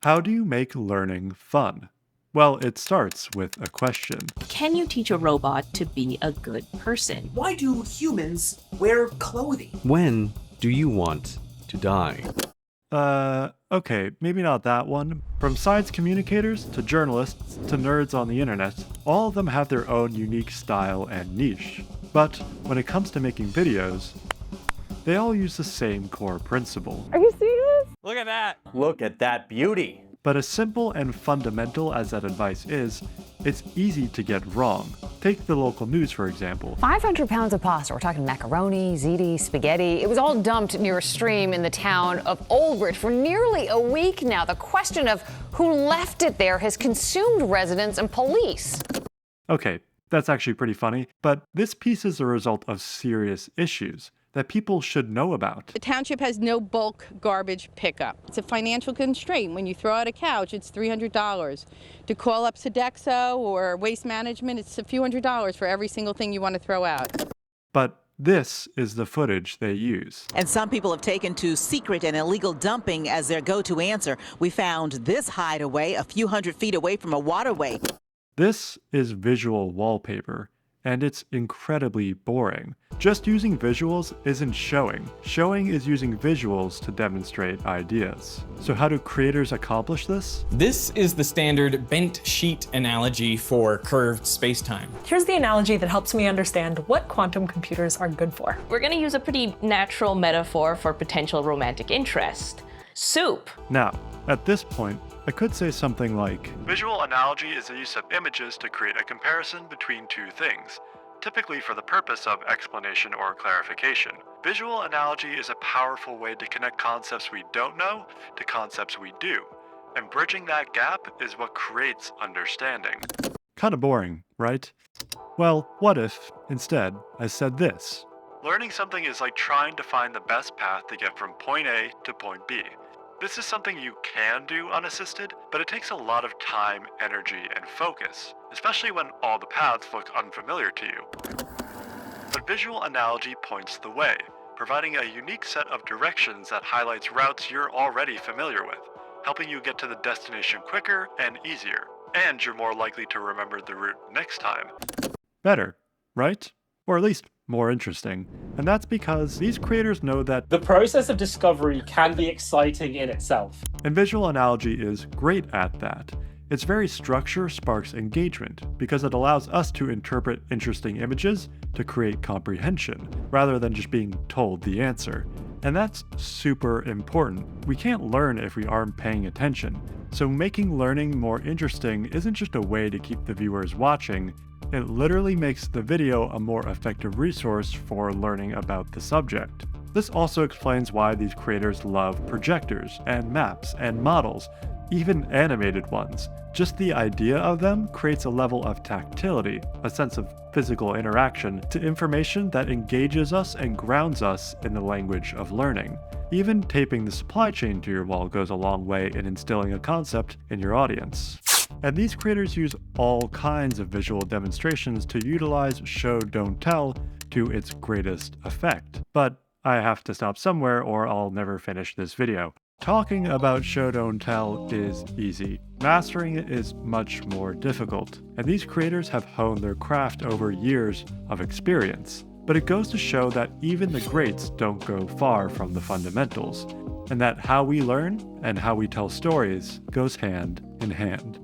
How do you make learning fun? Well, it starts with a question. Can you teach a robot to be a good person? Why do humans wear clothing? When do you want to die? Okay, maybe not that one. From science communicators to journalists to nerds on the internet, all of them have their own unique style and niche. But when it comes to making videos, they all use the same core principle. Are you serious? Look at that. Look at that beauty. But as simple and fundamental as that advice is, it's easy to get wrong. Take the local news, for example. 500 pounds of pasta. We're talking macaroni, ziti, spaghetti. It was all dumped near a stream in the town of Oldbridge for nearly a week now. The question of who left it there has consumed residents and police. Okay, that's actually pretty funny, but this piece is a result of serious issues that people should know about. The township has no bulk garbage pickup. It's a financial constraint. When you throw out a couch, it's $300. To call up Sodexo or Waste Management, it's a few $100s for every single thing you want to throw out. But this is the footage they use. And some people have taken to secret and illegal dumping as their go-to answer. We found this hideaway a few hundred feet away from a waterway. This is visual wallpaper, and it's incredibly boring. Just using visuals isn't showing. Showing is using visuals to demonstrate ideas. So how do creators accomplish this? This is the standard bent sheet analogy for curved spacetime. Here's the analogy that helps me understand what quantum computers are good for. We're going to use a pretty natural metaphor for potential romantic interest. Soup. Now, at this point, I could say something like, visual analogy is the use of images to create a comparison between two things, typically for the purpose of explanation or clarification. Visual analogy is a powerful way to connect concepts we don't know to concepts we do, and bridging that gap is what creates understanding. Kinda boring, right? Well, what if, instead, I said this? Learning something is like trying to find the best path to get from point A to point B. This is something you can do unassisted, but it takes a lot of time, energy, and focus, especially when all the paths look unfamiliar to you. But visual analogy points the way, providing a unique set of directions that highlights routes you're already familiar with, helping you get to the destination quicker and easier, and you're more likely to remember the route next time. Better, right? Or at least more interesting. And that's because these creators know that the process of discovery can be exciting in itself. And visual analogy is great at that. Its very structure sparks engagement because it allows us to interpret interesting images to create comprehension, rather than just being told the answer. And that's super important. We can't learn if we aren't paying attention. So making learning more interesting isn't just a way to keep the viewers watching, it literally makes the video a more effective resource for learning about the subject. This also explains why these creators love projectors and maps and models, even animated ones. Just the idea of them creates a level of tactility, a sense of physical interaction, to information that engages us and grounds us in the language of learning. Even taping the supply chain to your wall goes a long way in instilling a concept in your audience. And these creators use all kinds of visual demonstrations to utilize show don't tell to its greatest effect. But I have to stop somewhere or I'll never finish this video. Talking about show don't tell is easy. Mastering it is much more difficult. And these creators have honed their craft over years of experience. But it goes to show that even the greats don't go far from the fundamentals, and that how we learn and how we tell stories goes hand in hand.